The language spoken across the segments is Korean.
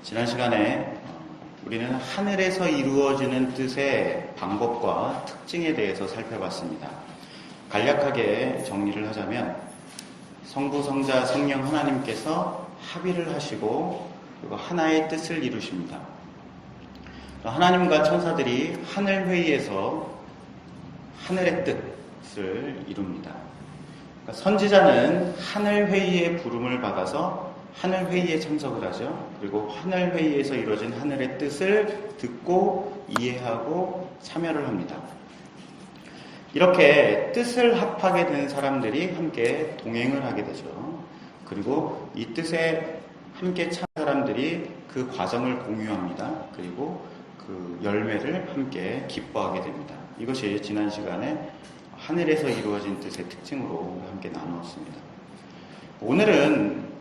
지난 시간에 우리는 하늘에서 이루어지는 뜻의 방법과 특징에 대해서 살펴봤습니다. 간략하게 정리를 하자면 성부, 성자, 성령 하나님께서 합의를 하시고 그리고 하나의 뜻을 이루십니다. 하나님과 천사들이 하늘 회의에서 하늘의 뜻을 이룹니다. 그러니까 선지자는 하늘 회의의 부름을 받아서 하늘 회의에 참석을 하죠. 그리고 하늘 회의에서 이루어진 하늘의 뜻을 듣고 이해하고 참여를 합니다. 이렇게 뜻을 합하게 된 사람들이 함께 동행을 하게 되죠. 그리고 이 뜻에 함께 찬 사람들이 그 과정을 공유합니다. 그리고 그 열매를 함께 기뻐하게 됩니다. 이것이 지난 시간에 하늘에서 이루어진 뜻의 특징으로 함께 나누었습니다. 오늘은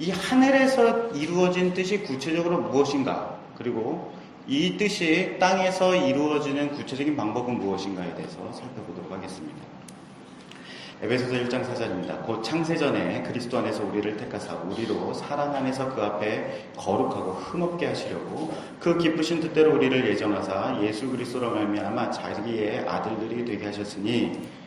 이 하늘에서 이루어진 뜻이 구체적으로 무엇인가, 그리고 이 뜻이 땅에서 이루어지는 구체적인 방법은 무엇인가에 대해서 살펴보도록 하겠습니다. 에베소서 1장 4절입니다. 곧 창세전에 그리스도 안에서 우리를 택하사 우리로 사랑 안에서 그 앞에 거룩하고 흠없게 하시려고 그 기쁘신 뜻대로 우리를 예정하사 예수 그리스도로 말미암아 자기의 아들들이 되게 하셨으니,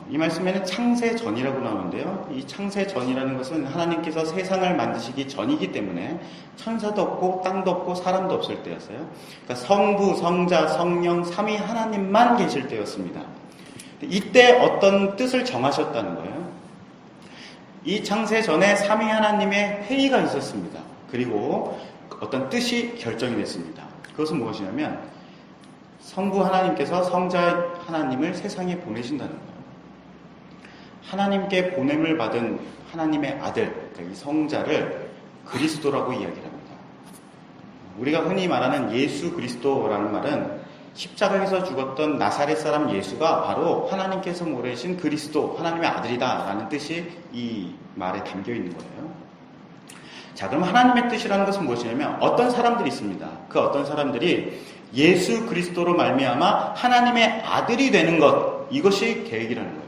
이 말씀에는 창세전이라고 나오는데요. 이 창세전이라는 것은 하나님께서 세상을 만드시기 전이기 때문에 천사도 없고 땅도 없고 사람도 없을 때였어요. 그러니까 성부, 성자, 성령, 삼위 하나님만 계실 때였습니다. 이때 어떤 뜻을 정하셨다는 거예요. 이 창세전에 삼위 하나님의 회의가 있었습니다. 그리고 어떤 뜻이 결정이 됐습니다. 그것은 무엇이냐면 성부 하나님께서 성자 하나님을 세상에 보내신다는 거예요. 하나님께 보냄을 받은 하나님의 아들, 그러니까 이 성자를 그리스도라고 이야기를 합니다. 우리가 흔히 말하는 예수 그리스도라는 말은 십자가에서 죽었던 나사렛 사람 예수가 바로 하나님께서 보내신 그리스도, 하나님의 아들이다라는 뜻이 이 말에 담겨 있는 거예요. 자, 그럼 하나님의 뜻이라는 것은 무엇이냐면 어떤 사람들이 있습니다. 그 어떤 사람들이 예수 그리스도로 말미암아 하나님의 아들이 되는 것, 이것이 계획이라는 거예요.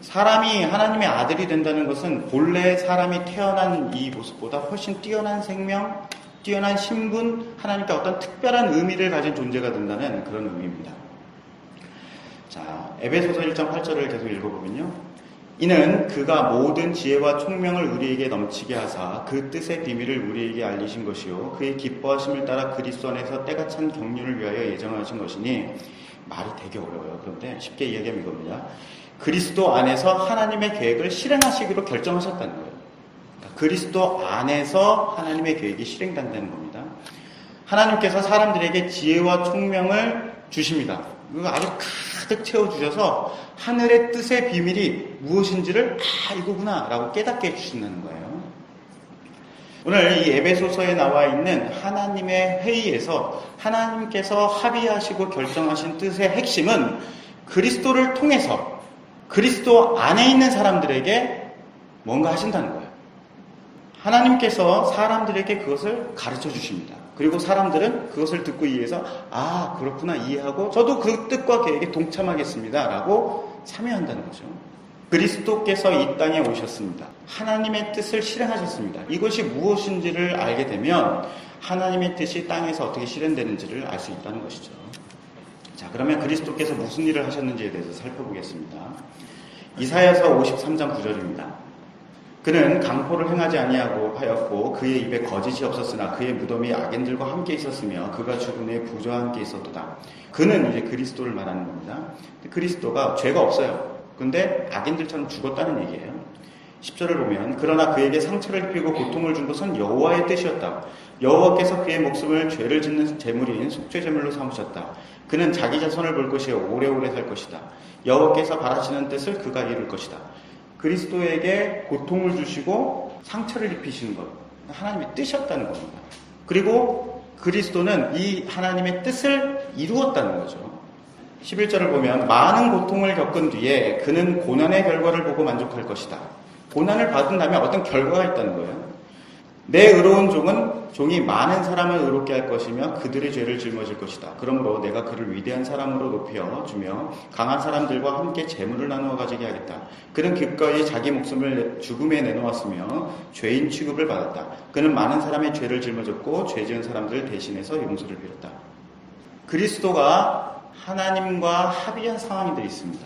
사람이 하나님의 아들이 된다는 것은 본래 사람이 태어난 이 모습보다 훨씬 뛰어난 생명, 뛰어난 신분, 하나님께 어떤 특별한 의미를 가진 존재가 된다는 그런 의미입니다. 자, 에베소서 1장 8절을 계속 읽어보면요. 이는 그가 모든 지혜와 총명을 우리에게 넘치게 하사 그 뜻의 비밀을 우리에게 알리신 것이요 그의 기뻐하심을 따라 그리스도 안에서 때가 찬 경륜을 위하여 예정하신 것이니, 말이 되게 어려워요. 그런데 쉽게 이야기하면 이겁니다. 그리스도 안에서 하나님의 계획을 실행하시기로 결정하셨다는 거예요. 그리스도 안에서 하나님의 계획이 실행된다는 겁니다. 하나님께서 사람들에게 지혜와 총명을 주십니다. 아주 가득 채워주셔서 하늘의 뜻의 비밀이 무엇인지를 이거구나 라고 깨닫게 해주신다는 거예요. 오늘 이 에베소서에 나와 있는 하나님의 회의에서 하나님께서 합의하시고 결정하신 뜻의 핵심은 그리스도를 통해서 그리스도 안에 있는 사람들에게 뭔가 하신다는 거예요. 하나님께서 사람들에게 그것을 가르쳐 주십니다. 그리고 사람들은 그것을 듣고 이해해서 그렇구나 이해하고 저도 그 뜻과 계획에 동참하겠습니다 라고 참여한다는 거죠. 그리스도께서 이 땅에 오셨습니다. 하나님의 뜻을 실행하셨습니다. 이것이 무엇인지를 알게 되면 하나님의 뜻이 땅에서 어떻게 실현되는지를 알 수 있다는 것이죠. 자, 그러면 그리스도께서 무슨 일을 하셨는지에 대해서 살펴보겠습니다. 이사야서 53장 9절입니다. 그는 강포를 행하지 아니하고 하였고 그의 입에 거짓이 없었으나 그의 무덤이 악인들과 함께 있었으며 그가 죽은 후에 부자와 함께 있었도다. 그는 이제 그리스도를 말하는 겁니다. 그리스도가 죄가 없어요. 근데 악인들처럼 죽었다는 얘기예요. 10절을 보면 그러나 그에게 상처를 입히고 고통을 준 것은 여호와의 뜻이었다. 여호와께서 그의 목숨을 죄를 짓는 제물인 속죄 제물로 삼으셨다. 그는 자기 자손을 볼 것이요 오래오래 살 것이다. 여호와께서 바라시는 뜻을 그가 이룰 것이다. 그리스도에게 고통을 주시고 상처를 입히시는 것, 하나님의 뜻이었다는 겁니다. 그리고 그리스도는 이 하나님의 뜻을 이루었다는 거죠. 11절을 보면 많은 고통을 겪은 뒤에 그는 고난의 결과를 보고 만족할 것이다. 고난을 받은 다음에 어떤 결과가 있다는 거예요. 내 의로운 종이 많은 사람을 의롭게 할 것이며 그들의 죄를 짊어질 것이다. 그러므로 내가 그를 위대한 사람으로 높여 주며 강한 사람들과 함께 재물을 나누어 가지게 하겠다. 그는 기꺼이 자기 목숨을 죽음에 내놓았으며 죄인 취급을 받았다. 그는 많은 사람의 죄를 짊어졌고 죄 지은 사람들 대신해서 용서를 빌었다. 그리스도가 하나님과 합의한 상황들이 있습니다.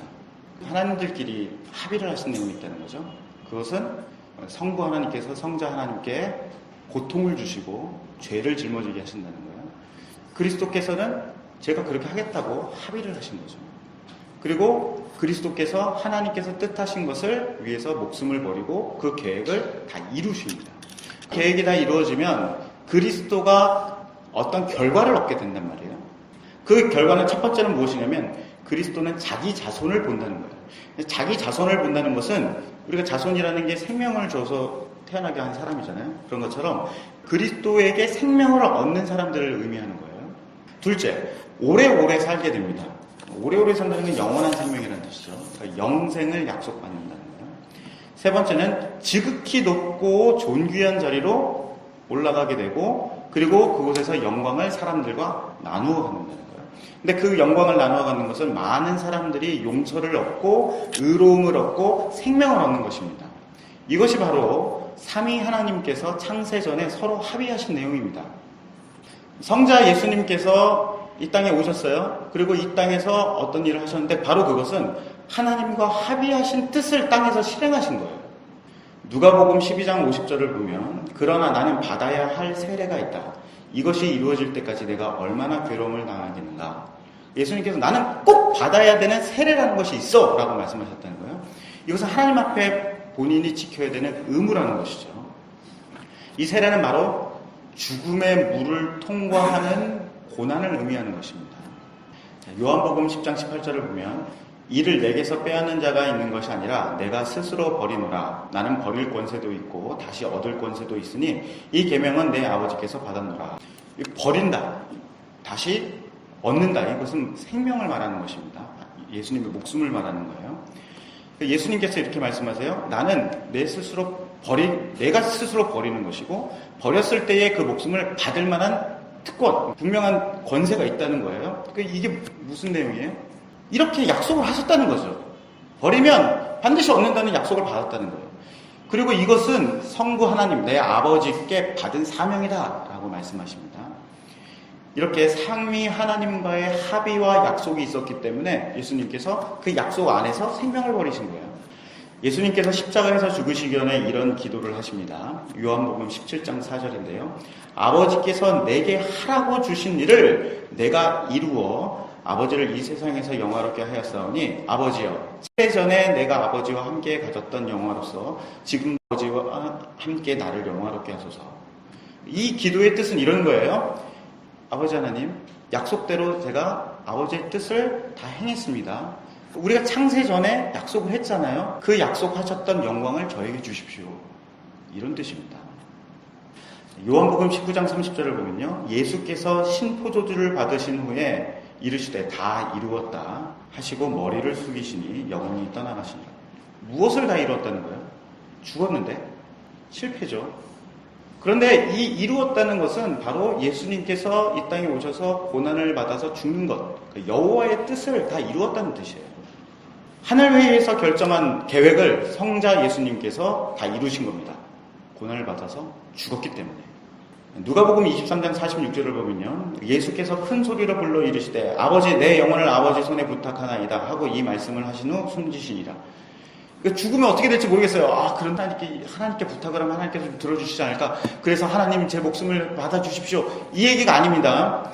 하나님들끼리 합의를 하신 내용이 있다는 거죠. 그것은 성부 하나님께서 성자 하나님께 고통을 주시고 죄를 짊어지게 하신다는 거예요. 그리스도께서는 제가 그렇게 하겠다고 합의를 하신 거죠. 그리고 그리스도께서 하나님께서 뜻하신 것을 위해서 목숨을 버리고 그 계획을 다 이루십니다. 계획이 다 이루어지면 그리스도가 어떤 결과를 얻게 된단 말이에요. 그 결과는 첫 번째는 무엇이냐면 그리스도는 자기 자손을 본다는 거예요. 자기 자손을 본다는 것은 우리가 자손이라는 게 생명을 줘서 태어나게 한 사람이잖아요. 그런 것처럼 그리스도에게 생명을 얻는 사람들을 의미하는 거예요. 둘째, 오래오래 살게 됩니다. 오래오래 산다는 건 영원한 생명이라는 뜻이죠. 그러니까 영생을 약속받는다는 거예요. 세 번째는 지극히 높고 존귀한 자리로 올라가게 되고 그리고 그곳에서 영광을 사람들과 나누어 갖는다는 거예요. 근데 그 영광을 나누어 갖는 것은 많은 사람들이 용서를 얻고 의로움을 얻고 생명을 얻는 것입니다. 이것이 바로 삼위 하나님께서 창세 전에 서로 합의하신 내용입니다. 성자 예수님께서 이 땅에 오셨어요. 그리고 이 땅에서 어떤 일을 하셨는데 바로 그것은 하나님과 합의하신 뜻을 땅에서 실행하신 거예요. 누가복음 12장 50절을 보면 그러나 나는 받아야 할 세례가 있다. 이것이 이루어질 때까지 내가 얼마나 괴로움을 당하겠는가. 예수님께서 나는 꼭 받아야 되는 세례라는 것이 있어 라고 말씀하셨다는 거예요. 이것은 하나님 앞에 본인이 지켜야 되는 의무라는 것이죠. 이 세례는 바로 죽음의 물을 통과하는 고난을 의미하는 것입니다. 요한복음 10장 18절을 보면 이를 내게서 빼앗는 자가 있는 것이 아니라 내가 스스로 버리노라. 나는 버릴 권세도 있고 다시 얻을 권세도 있으니 이 계명은 내 아버지께서 받았노라. 버린다, 다시 얻는다. 이것은 생명을 말하는 것입니다. 예수님의 목숨을 말하는 거예요. 예수님께서 이렇게 말씀하세요. 나는 내가 스스로 버리는 것이고 버렸을 때의 그 목숨을 받을 만한 특권, 분명한 권세가 있다는 거예요. 이게 무슨 내용이에요? 이렇게 약속을 하셨다는 거죠. 버리면 반드시 얻는다는 약속을 받았다는 거예요. 그리고 이것은 성부 하나님, 내 아버지께 받은 사명이다 라고 말씀하십니다. 이렇게 상위 하나님과의 합의와 약속이 있었기 때문에 예수님께서 그 약속 안에서 생명을 버리신 거예요. 예수님께서 십자가에서 죽으시기 전에 이런 기도를 하십니다. 요한복음 17장 4절인데요. 아버지께서 내게 하라고 주신 일을 내가 이루어 아버지를 이 세상에서 영화롭게 하였사오니 아버지여 세전에 내가 아버지와 함께 가졌던 영화로서 지금 아버지와 함께 나를 영화롭게 하소서. 이 기도의 뜻은 이런 거예요. 아버지 하나님, 약속대로 제가 아버지의 뜻을 다 행했습니다. 우리가 창세 전에 약속을 했잖아요. 그 약속하셨던 영광을 저에게 주십시오. 이런 뜻입니다. 요한복음 19장 30절을 보면요. 예수께서 신포도주를 받으신 후에 이르시되 다 이루었다 하시고 머리를 숙이시니 영혼이 떠나가시니라. 무엇을 다 이루었다는 거예요? 죽었는데 실패죠. 그런데 이 이루었다는 것은 바로 예수님께서 이 땅에 오셔서 고난을 받아서 죽는 것, 여호와의 뜻을 다 이루었다는 뜻이에요. 하늘회의에서 결정한 계획을 성자 예수님께서 다 이루신 겁니다. 고난을 받아서 죽었기 때문에. 누가복음 23장 46절을 보면요. 예수께서 큰 소리로 불러 이르시되 아버지 내 영혼을 아버지 손에 부탁하나이다 하고 이 말씀을 하신 후 숨지시니라. 죽으면 어떻게 될지 모르겠어요. 그런데 하나님께 부탁을 하면 하나님께서 좀 들어주시지 않을까. 그래서 하나님 제 목숨을 받아주십시오. 이 얘기가 아닙니다.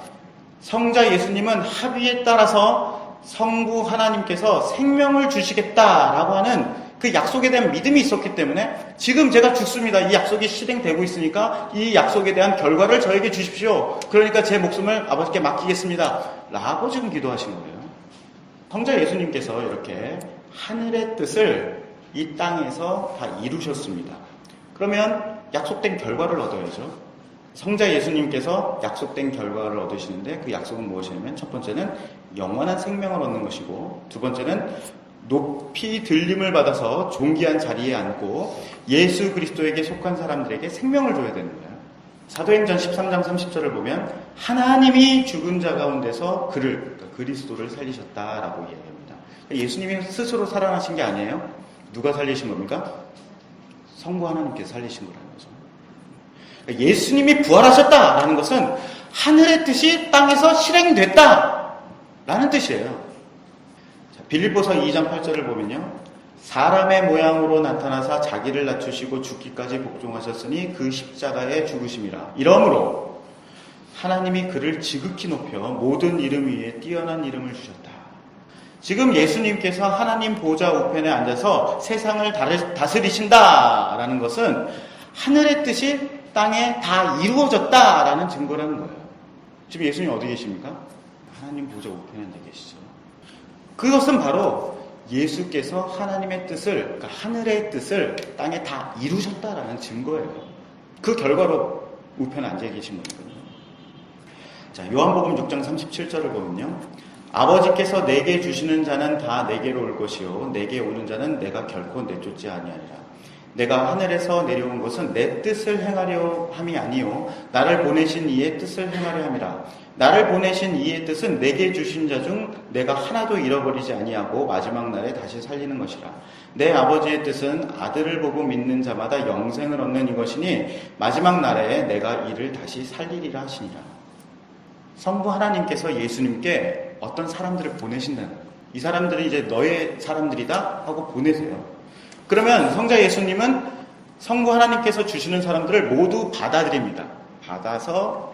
성자 예수님은 합의에 따라서 성부 하나님께서 생명을 주시겠다라고 하는 그 약속에 대한 믿음이 있었기 때문에 지금 제가 죽습니다. 이 약속이 실행되고 있으니까 이 약속에 대한 결과를 저에게 주십시오. 그러니까 제 목숨을 아버지께 맡기겠습니다. 라고 지금 기도하신 거예요. 성자 예수님께서 이렇게 하늘의 뜻을 이 땅에서 다 이루셨습니다. 그러면 약속된 결과를 얻어야죠. 성자 예수님께서 약속된 결과를 얻으시는데 그 약속은 무엇이냐면 첫 번째는 영원한 생명을 얻는 것이고 두 번째는 높이 들림을 받아서 존귀한 자리에 앉고 예수 그리스도에게 속한 사람들에게 생명을 줘야 되는 거예요. 사도행전 13장 30절을 보면 하나님이 죽은 자 가운데서 그러니까 그리스도를 살리셨다라고 이야기합니다. 예수님이 스스로 살아나신 게 아니에요. 누가 살리신 겁니까? 성부 하나님께서 살리신 거라는 거죠. 그러니까 예수님이 부활하셨다라는 것은 하늘의 뜻이 땅에서 실행됐다라는 뜻이에요. 자, 빌립보서 2장 8절을 보면요. 사람의 모양으로 나타나사 자기를 낮추시고 죽기까지 복종하셨으니 그 십자가에 죽으심이라. 이러므로 하나님이 그를 지극히 높여 모든 이름 위에 뛰어난 이름을 주셨다. 지금 예수님께서 하나님 보좌 우편에 앉아서 세상을 다스리신다라는 것은 하늘의 뜻이 땅에 다 이루어졌다라는 증거라는 거예요. 지금 예수님 어디 계십니까? 하나님 보좌 우편에 앉아 계시죠. 그것은 바로 예수께서 하나님의 뜻을, 그러니까 하늘의 뜻을 땅에 다 이루셨다라는 증거예요. 그 결과로 우편에 앉아 계신 거거든요. 자, 요한복음 6장 37절을 보면요. 아버지께서 내게 주시는 자는 다 내게로 올 것이요 내게 오는 자는 내가 결코 내쫓지 아니하리라. 내가 하늘에서 내려온 것은 내 뜻을 행하려 함이 아니요 나를 보내신 이의 뜻을 행하려 함이라. 나를 보내신 이의 뜻은 내게 주신 자 중 내가 하나도 잃어버리지 아니하고 마지막 날에 다시 살리는 것이라. 내 아버지의 뜻은 아들을 보고 믿는 자마다 영생을 얻는 이것이니 마지막 날에 내가 이를 다시 살리리라 하시니라. 성부 하나님께서 예수님께 어떤 사람들을 보내신다는 거예요. 이 사람들이 이제 너의 사람들이다 하고 보내세요. 그러면 성자 예수님은 성부 하나님께서 주시는 사람들을 모두 받아들입니다. 받아서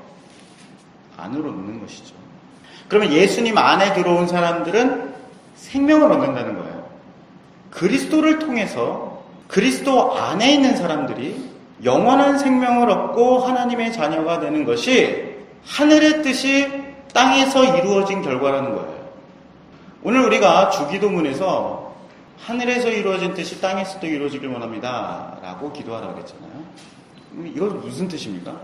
안으로 넣는 것이죠. 그러면 예수님 안에 들어온 사람들은 생명을 얻는다는 거예요. 그리스도를 통해서 그리스도 안에 있는 사람들이 영원한 생명을 얻고 하나님의 자녀가 되는 것이 하늘의 뜻이 땅에서 이루어진 결과라는 거예요. 오늘 우리가 주기도문에서 하늘에서 이루어진 뜻이 땅에서도 이루어지길 원합니다 라고 기도하라고 했잖아요. 이건 무슨 뜻입니까?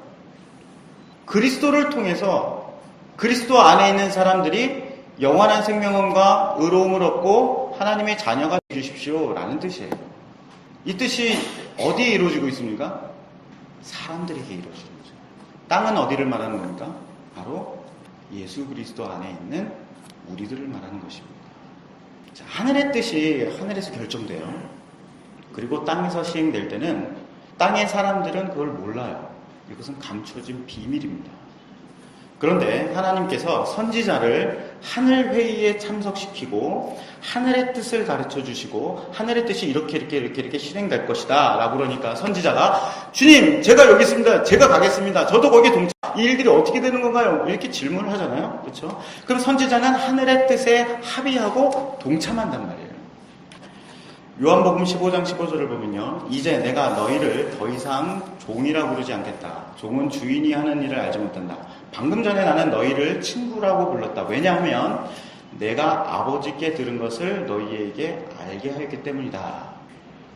그리스도를 통해서 그리스도 안에 있는 사람들이 영원한 생명과 의로움을 얻고 하나님의 자녀가 되주십시오 라는 뜻이에요. 이 뜻이 어디에 이루어지고 있습니까? 사람들에게 이루어지는 거죠. 땅은 어디를 말하는 겁니까? 바로 예수 그리스도 안에 있는 우리들을 말하는 것입니다. 자, 하늘의 뜻이 하늘에서 결정돼요. 그리고 땅에서 시행될 때는 땅의 사람들은 그걸 몰라요. 이것은 감춰진 비밀입니다. 그런데 하나님께서 선지자를 하늘 회의에 참석시키고 하늘의 뜻을 가르쳐 주시고 하늘의 뜻이 이렇게 실행될 것이다 라고 그러니까 선지자가 주님 제가 여기 있습니다. 제가 가겠습니다. 저도 거기에 동참. 이 일들이 어떻게 되는 건가요? 이렇게 질문을 하잖아요. 그렇죠? 그럼 선지자는 하늘의 뜻에 합의하고 동참한단 말이에요. 요한복음 15장 15절을 보면요. 이제 내가 너희를 더 이상 종이라 부르지 않겠다. 종은 주인이 하는 일을 알지 못한다. 방금 전에 나는 너희를 친구라고 불렀다. 왜냐하면 내가 아버지께 들은 것을 너희에게 알게 하였기 때문이다.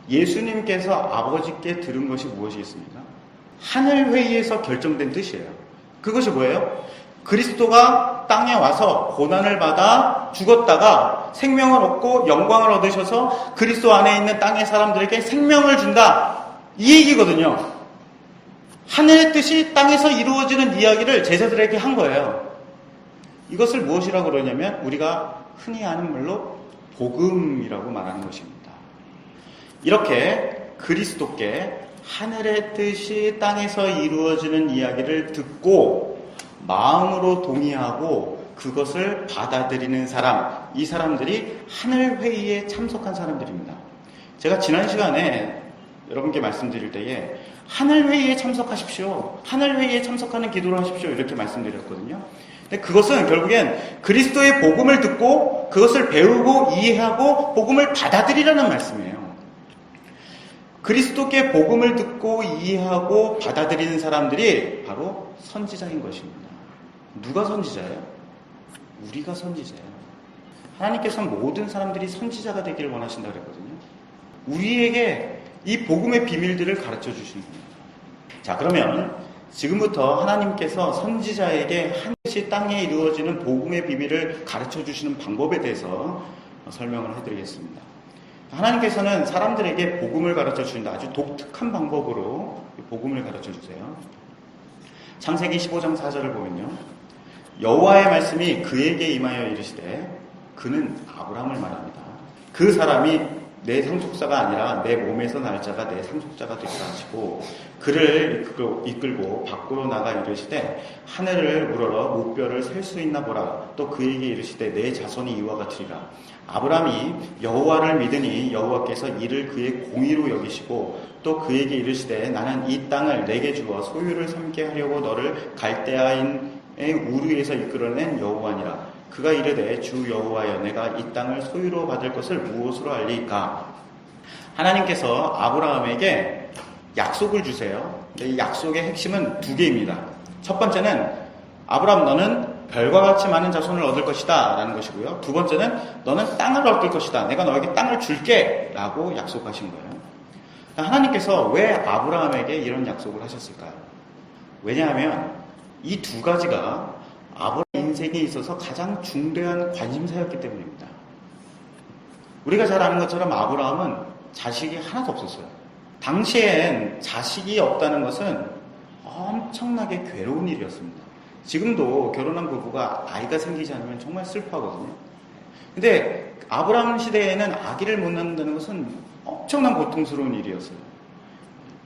예수님께서 아버지께 들은 것이 무엇이겠습니까? 하늘회의에서 결정된 뜻이에요. 그것이 뭐예요? 그리스도가 땅에 와서 고난을 받아 죽었다가 생명을 얻고 영광을 얻으셔서 그리스도 안에 있는 땅의 사람들에게 생명을 준다. 이 얘기거든요. 하늘의 뜻이 땅에서 이루어지는 이야기를 제자들에게 한 거예요. 이것을 무엇이라고 그러냐면 우리가 흔히 아는 말로 복음이라고 말하는 것입니다. 이렇게 그리스도께 하늘의 뜻이 땅에서 이루어지는 이야기를 듣고 마음으로 동의하고 그것을 받아들이는 사람, 이 사람들이 하늘회의에 참석한 사람들입니다. 제가 지난 시간에 여러분께 말씀드릴 때에 하늘회의에 참석하십시오. 하늘회의에 참석하는 기도를 하십시오. 이렇게 말씀드렸거든요. 근데 그것은 결국엔 그리스도의 복음을 듣고 그것을 배우고 이해하고 복음을 받아들이라는 말씀이에요. 그리스도께 복음을 듣고 이해하고 받아들이는 사람들이 바로 선지자인 것입니다. 누가 선지자예요? 우리가 선지자예요. 하나님께서는 모든 사람들이 선지자가 되기를 원하신다고 그랬거든요. 우리에게 이 복음의 비밀들을 가르쳐 주시는 겁니다. 자, 그러면 지금부터 하나님께서 선지자에게 한 뜻이 땅에 이루어지는 복음의 비밀을 가르쳐 주시는 방법에 대해서 설명을 해드리겠습니다. 하나님께서는 사람들에게 복음을 가르쳐 주신다. 아주 독특한 방법으로 복음을 가르쳐 주세요. 창세기 15장 4절을 보면요. 여호와의 말씀이 그에게 임하여 이르시되, 그는 아브라함을 말합니다. 그 사람이 내 상속자가 아니라 내 몸에서 날 자가 내 상속자가 되리라 하시고, 그를 이끌고 밖으로 나가 이르시되, 하늘을 우러러 무뼈를 셀 수 있나 보라. 또 그에게 이르시되, 내 자손이 이와 같으리라. 아브라함이 여호와를 믿으니 여호와께서 이를 그의 공의로 여기시고, 또 그에게 이르시되, 나는 이 땅을 내게 주어 소유를 삼게 하려고 너를 갈대아인의 우르에서 이끌어낸 여호와니라. 그가 이르되, 주 여호와여, 내가 이 땅을 소유로 받을 것을 무엇으로 알리이까? 하나님께서 아브라함에게 약속을 주세요. 이 약속의 핵심은 두 개입니다. 첫 번째는, 아브라함, 너는 별과 같이 많은 자손을 얻을 것이다 라는 것이고요. 두 번째는, 너는 땅을 얻을 것이다. 내가 너에게 땅을 줄게 라고 약속하신 거예요. 하나님께서 왜 아브라함에게 이런 약속을 하셨을까요? 왜냐하면 이 두 가지가 아브라함 인생에 있어서 가장 중대한 관심사였기 때문입니다. 우리가 잘 아는 것처럼 아브라함은 자식이 하나도 없었어요. 당시엔 자식이 없다는 것은 엄청나게 괴로운 일이었습니다. 지금도 결혼한 부부가 아이가 생기지 않으면 정말 슬퍼하거든요. 근데 아브라함 시대에는 아기를 못 낳는다는 것은 엄청난 고통스러운 일이었어요.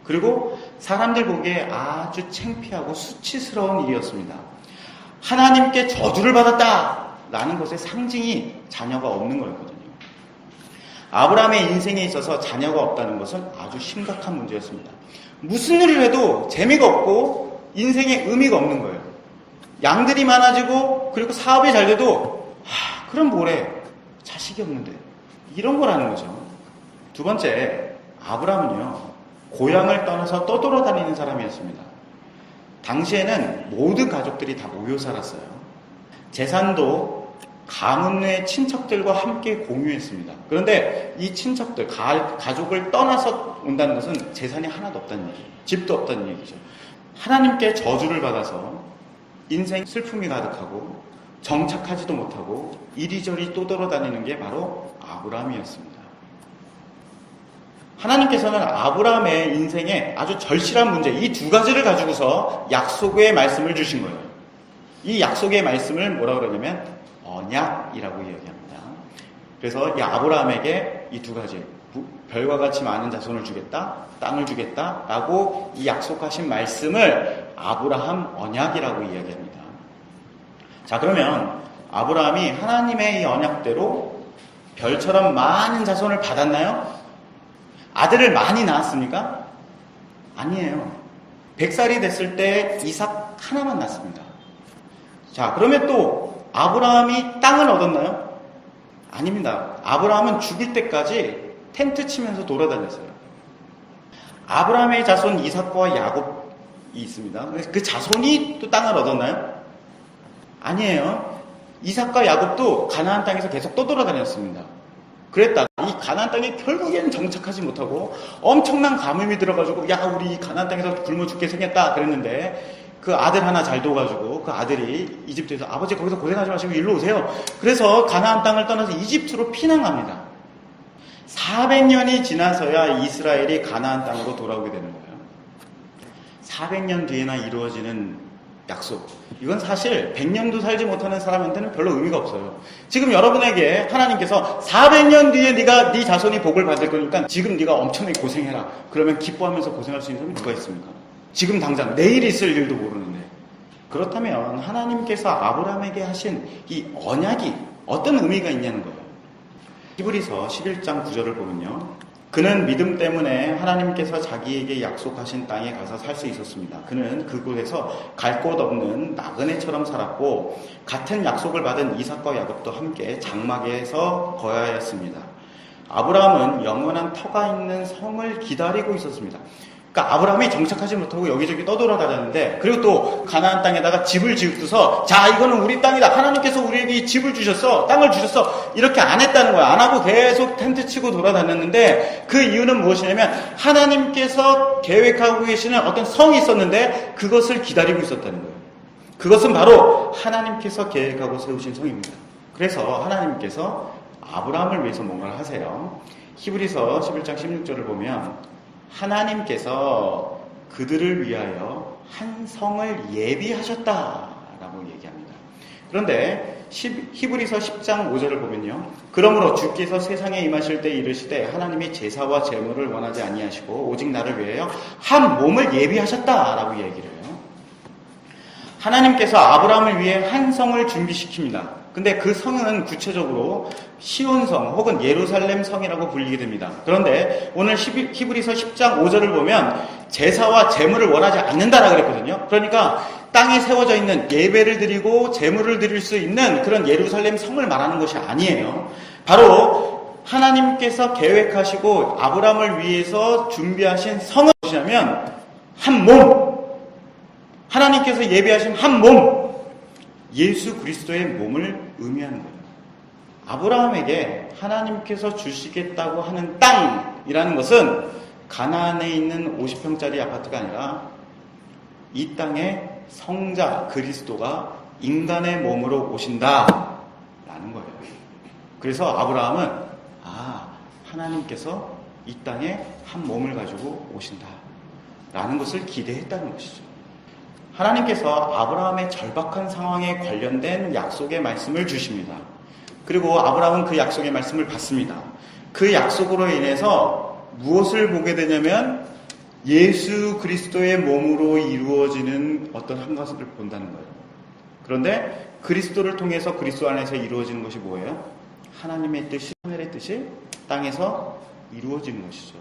그리고 사람들 보기에 아주 창피하고 수치스러운 일이었습니다. 하나님께 저주를 받았다라는 것의 상징이 자녀가 없는 거였거든요. 아브라함의 인생에 있어서 자녀가 없다는 것은 아주 심각한 문제였습니다. 무슨 일을 해도 재미가 없고 인생에 의미가 없는 거예요. 양들이 많아지고 그리고 사업이 잘 돼도 그럼 뭐래, 자식이 없는데, 이런 거라는 거죠. 두 번째, 아브라함은요, 고향을 떠나서 떠돌아다니는 사람이었습니다. 당시에는 모든 가족들이 다 모여 살았어요. 재산도 가문 내 친척들과 함께 공유했습니다. 그런데 이 친척들, 가족을 떠나서 온다는 것은 재산이 하나도 없다는 얘기예요. 집도 없다는 얘기죠. 하나님께 저주를 받아서 인생 슬픔이 가득하고 정착하지도 못하고 이리저리 떠돌아다니는 게 바로 아브라함이었습니다. 하나님께서는 아브라함의 인생에 아주 절실한 문제, 이 두 가지를 가지고서 약속의 말씀을 주신 거예요. 이 약속의 말씀을 뭐라고 그러냐면 언약이라고 이야기합니다. 그래서 이 아브라함에게 이 두 가지, 별과 같이 많은 자손을 주겠다, 땅을 주겠다 라고 이 약속하신 말씀을 아브라함 언약이라고 이야기합니다. 자, 그러면 아브라함이 하나님의 이 언약대로 별처럼 많은 자손을 받았나요? 아들을 많이 낳았습니까? 아니에요. 100살이 됐을 때 이삭 하나만 낳습니다. 자, 그러면 또 아브라함이 땅을 얻었나요? 아닙니다. 아브라함은 죽을 때까지 텐트 치면서 돌아다녔어요. 아브라함의 자손 이삭과 야곱이 있습니다. 그 자손이 또 땅을 얻었나요? 아니에요. 이삭과 야곱도 가나안 땅에서 계속 떠돌아다녔습니다. 그랬다가 이 가나안 땅에 결국에는 정착하지 못하고 엄청난 가뭄이 들어가지고, 야, 우리 가나안 땅에서 굶어 죽게 생겼다 그랬는데, 그 아들 하나 잘 둬가지고 그 아들이 이집트에서, 아버지 거기서 고생하지 마시고 일로 오세요. 그래서 가나안 땅을 떠나서 이집트로 피난갑니다. 400년이 지나서야 이스라엘이 가나안 땅으로 돌아오게 되는 거예요. 400년 뒤에나 이루어지는 약속. 이건 사실 100년도 살지 못하는 사람한테는 별로 의미가 없어요. 지금 여러분에게 하나님께서 400년 뒤에 네 자손이 복을 받을 거니까 지금 네가 엄청나게 고생해라. 그러면 기뻐하면서 고생할 수 있는 사람이 누가 있습니까? 지금 당장 내일 있을 일도 모르는데. 그렇다면 하나님께서 아브라함에게 하신 이 언약이 어떤 의미가 있냐는 거예요. 히브리서 11장 9절을 보면요, 그는 믿음 때문에 하나님께서 자기에게 약속하신 땅에 가서 살 수 있었습니다. 그는 그곳에서 갈 곳 없는 나그네처럼 살았고, 같은 약속을 받은 이삭과 야곱도 함께 장막에서 거하였습니다. 아브라함은 영원한 터가 있는 성을 기다리고 있었습니다. 그러니까 아브라함이 정착하지 못하고 여기저기 떠돌아다녔는데, 그리고 또 가나안 땅에다가 집을 지으고서, 자, 이거는 우리 땅이다, 하나님께서 우리에게 집을 주셨어, 땅을 주셨어, 이렇게 안 했다는 거야. 안 하고 계속 텐트 치고 돌아다녔는데, 그 이유는 무엇이냐면 하나님께서 계획하고 계시는 어떤 성이 있었는데 그것을 기다리고 있었다는 거예요. 그것은 바로 하나님께서 계획하고 세우신 성입니다. 그래서 하나님께서 아브라함을 위해서 뭔가를 하세요. 히브리서 11장 16절을 보면 하나님께서 그들을 위하여 한 성을 예비하셨다라고 얘기합니다. 그런데 히브리서 10장 5절을 보면요. 그러므로 주께서 세상에 임하실 때 이르시되 하나님이 제사와 제물을 원하지 아니하시고 오직 나를 위하여 한 몸을 예비하셨다라고 얘기를 해요. 하나님께서 아브라함을 위해 한 성을 준비시킵니다. 근데 그 성은 구체적으로 시온성 혹은 예루살렘 성이라고 불리게 됩니다. 그런데 오늘 히브리서 10장 5절을 보면 제사와 제물을 원하지 않는다라고 그랬거든요. 그러니까 땅에 세워져 있는 예배를 드리고 제물을 드릴 수 있는 그런 예루살렘 성을 말하는 것이 아니에요. 바로 하나님께서 계획하시고 아브라함을 위해서 준비하신 성은 무엇이냐면 한 몸, 하나님께서 예비하신 한 몸, 예수 그리스도의 몸을 의미하는 거예요. 아브라함에게 하나님께서 주시겠다고 하는 땅이라는 것은 가나안에 있는 50평짜리 아파트가 아니라 이 땅에 성자 그리스도가 인간의 몸으로 오신다라는 거예요. 그래서 아브라함은 하나님께서 이 땅에 한 몸을 가지고 오신다라는 것을 기대했다는 것이죠. 하나님께서 아브라함의 절박한 상황에 관련된 약속의 말씀을 주십니다. 그리고 아브라함은 그 약속의 말씀을 받습니다. 그 약속으로 인해서 무엇을 보게 되냐면 예수 그리스도의 몸으로 이루어지는 어떤 한 가지를 본다는 거예요. 그런데 그리스도를 통해서 그리스도 안에서 이루어지는 것이 뭐예요? 하나님의 뜻이, 하늘의 뜻이 땅에서 이루어지는 것이죠.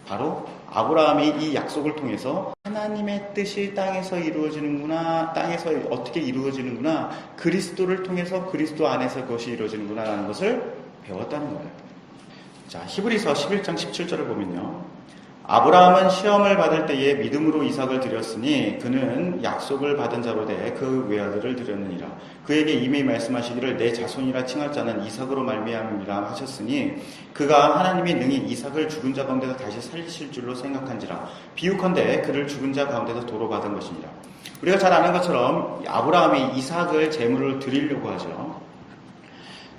바로 아브라함이 이 약속을 통해서 하나님의 뜻이 땅에서 이루어지는구나, 땅에서 어떻게 이루어지는구나, 그리스도를 통해서 그리스도 안에서 그것이 이루어지는구나 라는 것을 배웠다는 거예요. 자, 히브리서 11장 17절을 보면요. 아브라함은 시험을 받을 때에 믿음으로 이삭을 드렸으니 그는 약속을 받은 자로 돼 그 외아들을 드렸느니라. 그에게 이미 말씀하시기를 내 자손이라 칭할 자는 이삭으로 말미암으리라 하셨으니 그가 하나님이 능히 이삭을 죽은 자 가운데서 다시 살리실 줄로 생각한지라. 비유컨대 그를 죽은 자 가운데서 도로 받은 것이니라. 우리가 잘 아는 것처럼 아브라함이 이삭을 제물을 드리려고 하죠.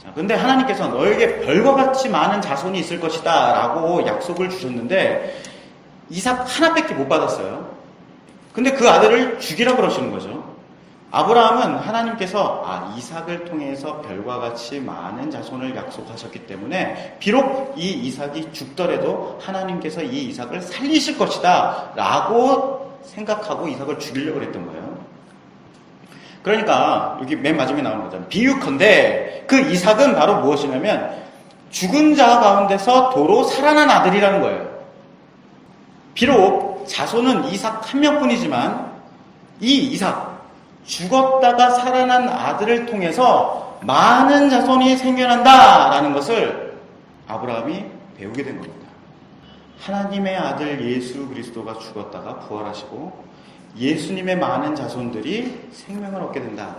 자, 근데 하나님께서 너에게 별과 같이 많은 자손이 있을 것이다 라고 약속을 주셨는데 이삭 하나밖에 못 받았어요. 근데 그 아들을 죽이라 그러시는 거죠. 아브라함은 하나님께서 이삭을 통해서 별과 같이 많은 자손을 약속하셨기 때문에 비록 이 이삭이 죽더라도 하나님께서 이 이삭을 살리실 것이다 라고 생각하고 이삭을 죽이려고 했던 거예요. 그러니까 여기 맨 마지막에 나오는 거잖아요. 비유컨대 그 이삭은 바로 무엇이냐면 죽은 자 가운데서 도로 살아난 아들이라는 거예요. 비록 자손은 이삭 한 명뿐이지만 이 이삭, 죽었다가 살아난 아들을 통해서 많은 자손이 생겨난다라는 것을 아브라함이 배우게 된 겁니다. 하나님의 아들 예수 그리스도가 죽었다가 부활하시고 예수님의 많은 자손들이 생명을 얻게 된다.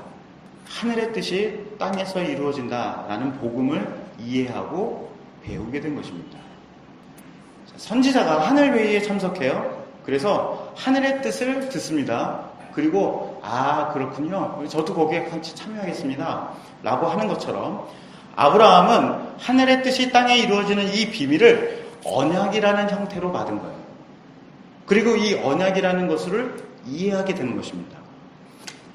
하늘의 뜻이 땅에서 이루어진다라는 복음을 이해하고 배우게 된 것입니다. 선지자가 하늘회의에 참석해요. 그래서 하늘의 뜻을 듣습니다. 그리고 그렇군요. 저도 거기에 같이 참여하겠습니다. 라고 하는 것처럼 아브라함은 하늘의 뜻이 땅에 이루어지는 이 비밀을 언약이라는 형태로 받은 거예요. 그리고 이 언약이라는 것을 이해하게 되는 것입니다.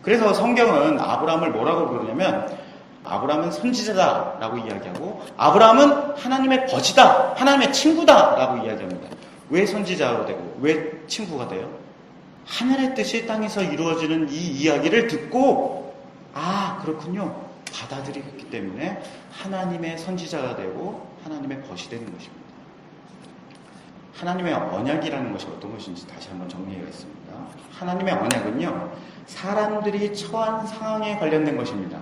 그래서 성경은 아브라함을 뭐라고 부르냐면 아브라함은 선지자다라고 이야기하고 아브라함은 하나님의 벗이다, 하나님의 친구다라고 이야기합니다. 왜 선지자가 되고 왜 친구가 돼요? 하늘의 뜻이 땅에서 이루어지는 이 이야기를 듣고 그렇군요 받아들이기 때문에 하나님의 선지자가 되고 하나님의 벗이 되는 것입니다. 하나님의 언약이라는 것이 어떤 것인지 다시 한번 정리해보겠습니다. 하나님의 언약은요, 사람들이 처한 상황에 관련된 것입니다.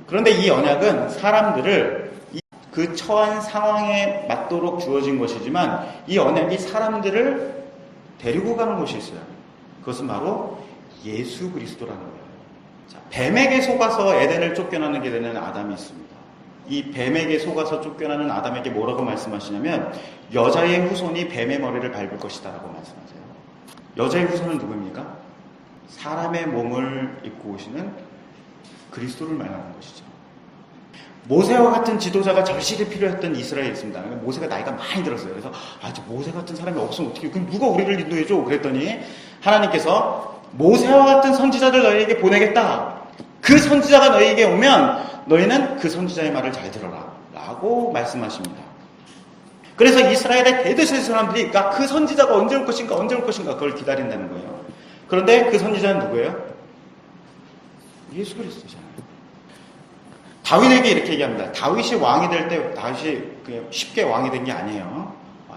그런데 이 언약은 사람들을 그 처한 상황에 맞도록 주어진 것이지만 이 언약이 사람들을 데리고 가는 곳이 있어요. 그것은 바로 예수 그리스도라는 거예요. 자, 뱀에게 속아서 에덴을 쫓겨나게 되는 아담이 있습니다. 이 뱀에게 속아서 쫓겨나는 아담에게 뭐라고 말씀하시냐면 여자의 후손이 뱀의 머리를 밟을 것이다 라고 말씀하세요. 여자의 후손은 누구입니까? 사람의 몸을 입고 오시는 그리스도를 말하는 것이죠. 모세와 같은 지도자가 절실히 필요했던 이스라엘이었습니다. 모세가 나이가 많이 들었어요. 그래서 저 모세 같은 사람이 없으면 어떻게, 그럼 누가 우리를 인도해줘? 그랬더니 하나님께서 모세와 같은 선지자를 너희에게 보내겠다. 그 선지자가 너희에게 오면 너희는 그 선지자의 말을 잘 들어라 라고 말씀하십니다. 그래서 이스라엘의 대대세 사람들이 그 선지자가 언제 올 것인가 그걸 기다린다는 거예요. 그런데 그 선지자는 누구예요? 예수 그리스도잖아요. 다윗에게 이렇게 얘기합니다. 다윗이 왕이 될 때 다윗이 그냥 쉽게 왕이 된 게 아니에요.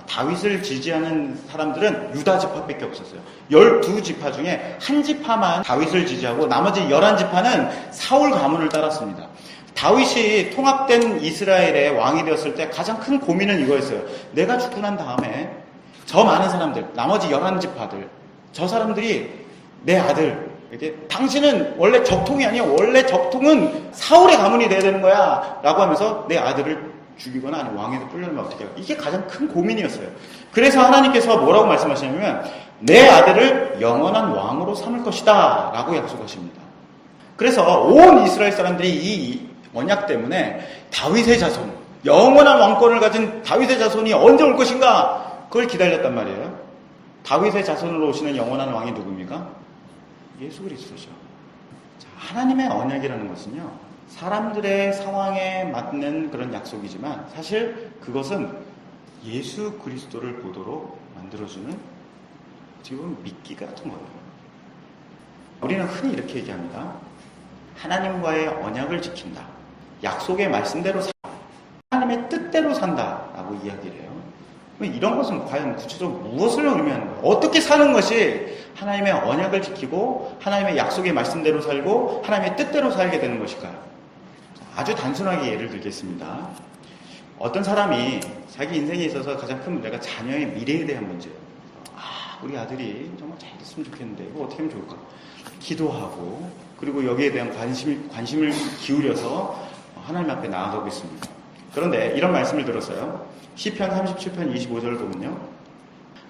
다윗을 지지하는 사람들은 유다 지파밖에 없었어요. 12지파 중에 한 지파만 다윗을 지지하고 나머지 11지파는 사울 가문을 따랐습니다. 다윗이 통합된 이스라엘의 왕이 되었을 때 가장 큰 고민은 이거였어요. 내가 죽고 난 다음에 저 많은 사람들, 나머지 11지파들, 저 사람들이 내 아들, 이렇게 당신은 원래 적통이 아니야. 원래 적통은 사울의 가문이 돼야 되는 거야. 라고 하면서 내 아들을 죽이거나 아니면 왕에서 끌려면 어떻게 해요? 이게 가장 큰 고민이었어요. 그래서 하나님께서 뭐라고 말씀하시냐면 내 아들을 영원한 왕으로 삼을 것이다 라고 약속하십니다. 그래서 온 이스라엘 사람들이 이 언약 때문에 다윗의 자손, 영원한 왕권을 가진 다윗의 자손이 언제 올 것인가 그걸 기다렸단 말이에요. 다윗의 자손으로 오시는 영원한 왕이 누굽니까? 예수 그리스도죠. 하나님의 언약이라는 것은요, 사람들의 상황에 맞는 그런 약속이지만 사실 그것은 예수 그리스도를 보도록 만들어주는 지금 미끼 같은 거예요. 우리는 흔히 이렇게 얘기합니다. 하나님과의 언약을 지킨다. 약속의 말씀대로 산다. 하나님의 뜻대로 산다라고 이야기를 해요. 이런 것은 과연 구체적으로 무엇을 의미하는 거예요? 어떻게 사는 것이 하나님의 언약을 지키고 하나님의 약속의 말씀대로 살고 하나님의 뜻대로 살게 되는 것일까요? 아주 단순하게 예를 들겠습니다. 어떤 사람이 자기 인생에 있어서 가장 큰 문제가 자녀의 미래에 대한 문제예요. 우리 아들이 정말 잘 됐으면 좋겠는데 이거 어떻게 하면 좋을까? 기도하고 그리고 여기에 대한 관심을 기울여서 하나님 앞에 나아가고 있습니다. 그런데 이런 말씀을 들었어요. 시편 37편 25절을 보면요.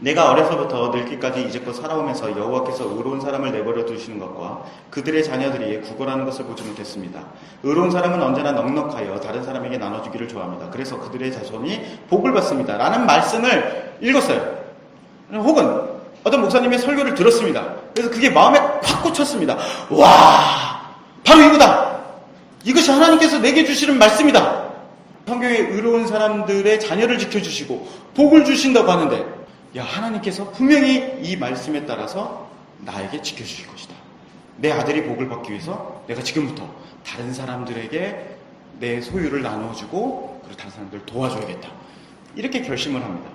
내가 어려서부터 늙기까지 이제껏 살아오면서 여호와께서 의로운 사람을 내버려 두시는 것과 그들의 자녀들이 구걸하는 것을 보지 못했습니다. 의로운 사람은 언제나 넉넉하여 다른 사람에게 나눠주기를 좋아합니다. 그래서 그들의 자손이 복을 받습니다. 라는 말씀을 읽었어요. 혹은 어떤 목사님의 설교를 들었습니다. 그래서 그게 마음에 확 꽂혔습니다. 와, 바로 이거다. 이것이 하나님께서 내게 주시는 말씀이다. 성경에 의로운 사람들의 자녀를 지켜주시고 복을 주신다고 하는데 하나님께서 분명히 이 말씀에 따라서 나에게 지켜주실 것이다. 내 아들이 복을 받기 위해서 내가 지금부터 다른 사람들에게 내 소유를 나눠주고 그리고 다른 사람들을 도와줘야겠다. 이렇게 결심을 합니다.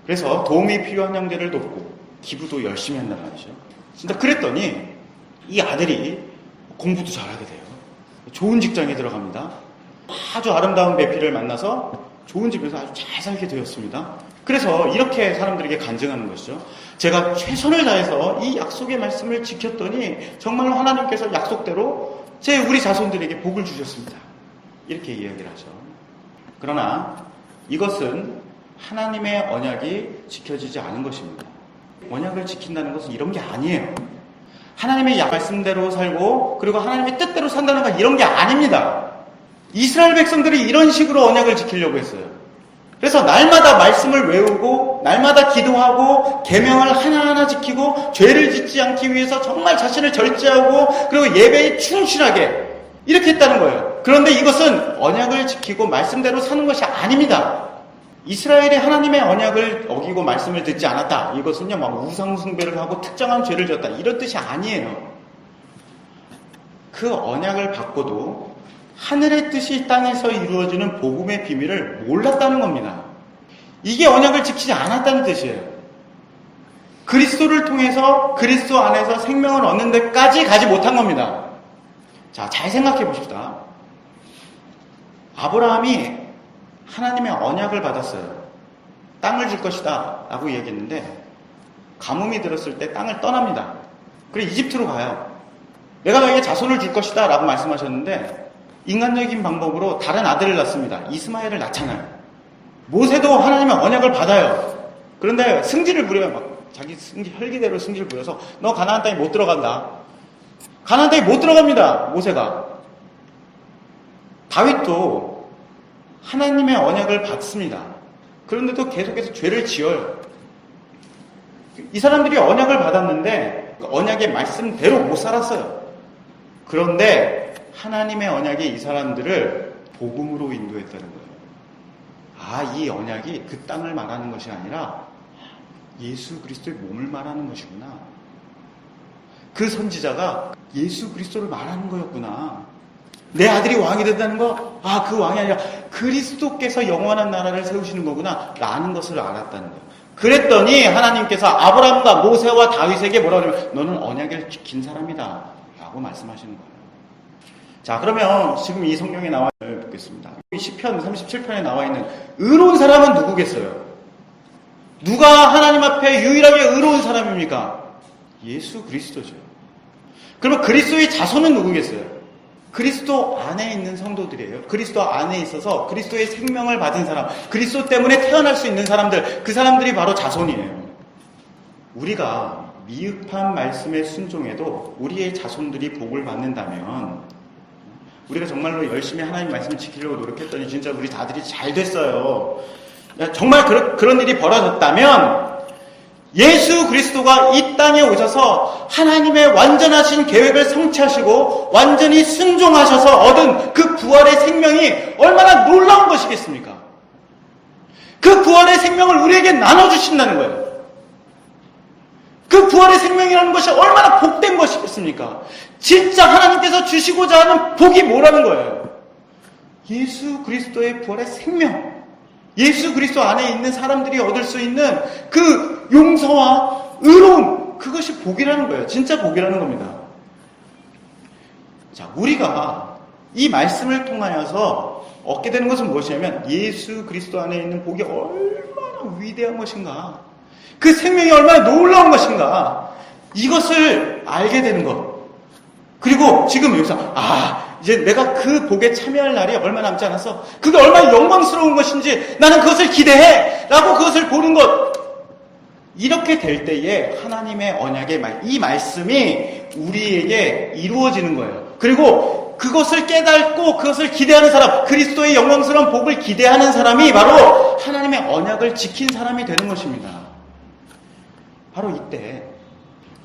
그래서 도움이 필요한 형제를 돕고 기부도 열심히 한다는 말이죠. 진짜 그랬더니 이 아들이 공부도 잘하게 돼요. 좋은 직장에 들어갑니다. 아주 아름다운 배필을 만나서 좋은 집에서 아주 잘 살게 되었습니다. 그래서 이렇게 사람들에게 간증하는 것이죠. 제가 최선을 다해서 이 약속의 말씀을 지켰더니 정말 하나님께서 약속대로 우리 자손들에게 복을 주셨습니다. 이렇게 이야기를 하죠. 그러나 이것은 하나님의 언약이 지켜지지 않은 것입니다. 언약을 지킨다는 것은 이런 게 아니에요. 하나님의 말씀대로 살고 그리고 하나님의 뜻대로 산다는 건 이런 게 아닙니다. 이스라엘 백성들이 이런 식으로 언약을 지키려고 했어요. 그래서 날마다 말씀을 외우고 날마다 기도하고 계명을 하나하나 지키고 죄를 짓지 않기 위해서 정말 자신을 절제하고 그리고 예배에 충실하게 이렇게 했다는 거예요. 그런데 이것은 언약을 지키고 말씀대로 사는 것이 아닙니다. 이스라엘이 하나님의 언약을 어기고 말씀을 듣지 않았다. 이것은요, 막 우상숭배를 하고 특정한 죄를 졌다. 이런 뜻이 아니에요. 그 언약을 받고도 하늘의 뜻이 땅에서 이루어지는 복음의 비밀을 몰랐다는 겁니다. 이게 언약을 지키지 않았다는 뜻이에요. 그리스도를 통해서 그리스도 안에서 생명을 얻는 데까지 가지 못한 겁니다. 자, 잘 생각해 봅시다. 아브라함이 하나님의 언약을 받았어요. 땅을 줄 것이다 라고 얘기했는데 가뭄이 들었을 때 땅을 떠납니다. 그래 이집트로 가요. 내가 너에게 자손을 줄 것이다 라고 말씀하셨는데 인간적인 방법으로 다른 아들을 낳습니다. 이스마엘을 낳잖아요. 모세도 하나님의 언약을 받아요. 그런데 승질을 부려요. 막 자기 혈기대로 승질을 부려서 너 가나안 땅에 못 들어간다. 가나안 땅에 못 들어갑니다. 모세가. 다윗도 하나님의 언약을 받습니다. 그런데도 계속해서 죄를 지어요. 이 사람들이 언약을 받았는데 언약의 말씀대로 못 살았어요. 그런데 하나님의 언약이 이 사람들을 복음으로 인도했다는 거예요. 이 언약이 그 땅을 말하는 것이 아니라 예수 그리스도의 몸을 말하는 것이구나. 그 선지자가 예수 그리스도를 말하는 거였구나. 내 아들이 왕이 된다는 거? 그 왕이 아니라 그리스도께서 영원한 나라를 세우시는 거구나 라는 것을 알았다는 거예요. 그랬더니 하나님께서 아브라함과 모세와 다윗에게 뭐라고 하냐면 너는 언약을 지킨 사람이다 라고 말씀하시는 거예요. 자, 그러면 지금 이 성경에 나와 있는 보겠습니다. 시편 37편에 나와 있는 의로운 사람은 누구겠어요? 누가 하나님 앞에 유일하게 의로운 사람입니까? 예수 그리스도죠. 그러면 그리스도의 자손은 누구겠어요? 그리스도 안에 있는 성도들이에요. 그리스도 안에 있어서 그리스도의 생명을 받은 사람, 그리스도 때문에 태어날 수 있는 사람들, 그 사람들이 바로 자손이에요. 우리가 미흡한 말씀에 순종해도 우리의 자손들이 복을 받는다면, 우리가 정말로 열심히 하나님 말씀을 지키려고 노력했더니 진짜 우리 다들이 잘 됐어요. 정말 그런 일이 벌어졌다면 예수 그리스도가 이 땅에 오셔서 하나님의 완전하신 계획을 성취하시고 완전히 순종하셔서 얻은 그 부활의 생명이 얼마나 놀라운 것이겠습니까? 그 부활의 생명을 우리에게 나눠주신다는 거예요. 그 부활의 생명이라는 것이 얼마나 복된 것이겠습니까? 진짜 하나님께서 주시고자 하는 복이 뭐라는 거예요? 예수 그리스도의 부활의 생명, 예수 그리스도 안에 있는 사람들이 얻을 수 있는 그 용서와 의로움, 그것이 복이라는 거예요. 진짜 복이라는 겁니다. 자, 우리가 이 말씀을 통하여서 얻게 되는 것은 무엇이냐면 예수 그리스도 안에 있는 복이 얼마나 위대한 것인가, 그 생명이 얼마나 놀라운 것인가, 이것을 알게 되는 것. 그리고 지금 여기서 이제 내가 그 복에 참여할 날이 얼마 남지 않았어. 그게 얼마나 영광스러운 것인지 나는 그것을 기대해 라고 그것을 보는 것. 이렇게 될 때에 하나님의 언약의 이 말씀이 우리에게 이루어지는 거예요. 그리고 그것을 깨닫고 그것을 기대하는 사람, 그리스도의 영광스러운 복을 기대하는 사람이 바로 하나님의 언약을 지킨 사람이 되는 것입니다. 바로 이때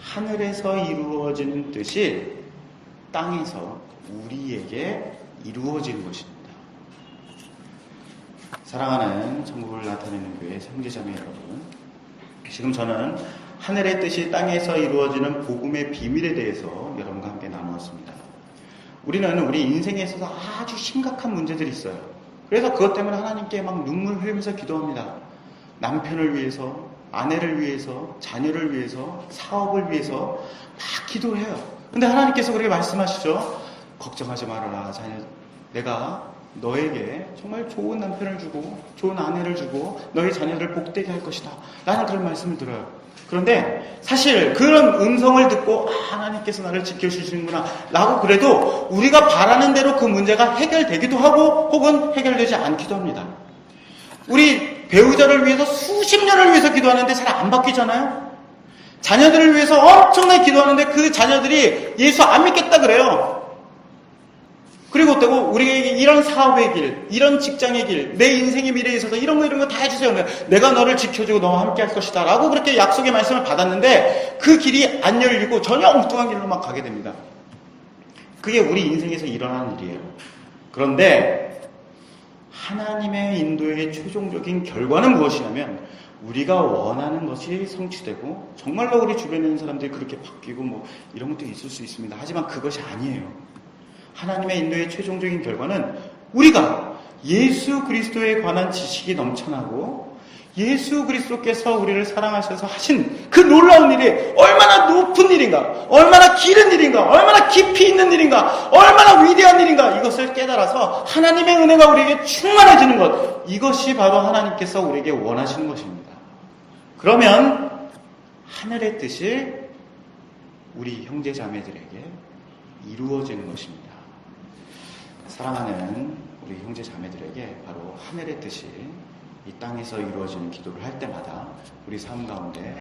하늘에서 이루어지는 뜻이 땅에서 우리에게 이루어지는 것입니다. 사랑하는 천국을 나타내는 교회 형제자매 여러분, 지금 저는 하늘의 뜻이 땅에서 이루어지는 복음의 비밀에 대해서 여러분과 함께 나누었습니다. 우리는 우리 인생에 있어서 아주 심각한 문제들이 있어요. 그래서 그것 때문에 하나님께 막 눈물 흘리면서 기도합니다. 남편을 위해서, 아내를 위해서, 자녀를 위해서, 사업을 위해서 막 기도를 해요. 근데 하나님께서 그렇게 말씀하시죠. 걱정하지 말아라, 자녀. 내가 너에게 정말 좋은 남편을 주고 좋은 아내를 주고 너의 자녀를 복되게 할 것이다 라는 그런 말씀을 들어요. 그런데 사실 그런 음성을 듣고 하나님께서 나를 지켜주시는구나 라고 그래도 우리가 바라는 대로 그 문제가 해결되기도 하고 혹은 해결되지 않기도 합니다. 우리 배우자를 위해서 수십 년을 위해서 기도하는데 잘 안 바뀌잖아요. 자녀들을 위해서 엄청나게 기도하는데 그 자녀들이 예수 안 믿겠다 그래요. 그리고 또 우리에게 이런 사업의 길, 이런 직장의 길, 내 인생의 미래에 있어서 이런 거 다 해주세요. 내가 너를 지켜주고 너와 함께 할 것이다 라고 그렇게 약속의 말씀을 받았는데 그 길이 안 열리고 전혀 엉뚱한 길로만 가게 됩니다. 그게 우리 인생에서 일어나는 일이에요. 그런데 하나님의 인도의 최종적인 결과는 무엇이냐면 우리가 원하는 것이 성취되고 정말로 우리 주변에 있는 사람들이 그렇게 바뀌고 이런 것도 있을 수 있습니다. 하지만 그것이 아니에요. 하나님의 인도의 최종적인 결과는 우리가 예수 그리스도에 관한 지식이 넘쳐나고 예수 그리스도께서 우리를 사랑하셔서 하신 그 놀라운 일이 얼마나 높은 일인가, 얼마나 길은 일인가, 얼마나 깊이 있는 일인가, 얼마나 위대한 일인가, 이것을 깨달아서 하나님의 은혜가 우리에게 충만해지는 것, 이것이 바로 하나님께서 우리에게 원하시는 것입니다. 그러면 하늘의 뜻이 우리 형제 자매들에게 이루어지는 것입니다. 사랑하는 우리 형제 자매들에게 바로 하늘의 뜻이 이 땅에서 이루어지는 기도를 할 때마다 우리 삶 가운데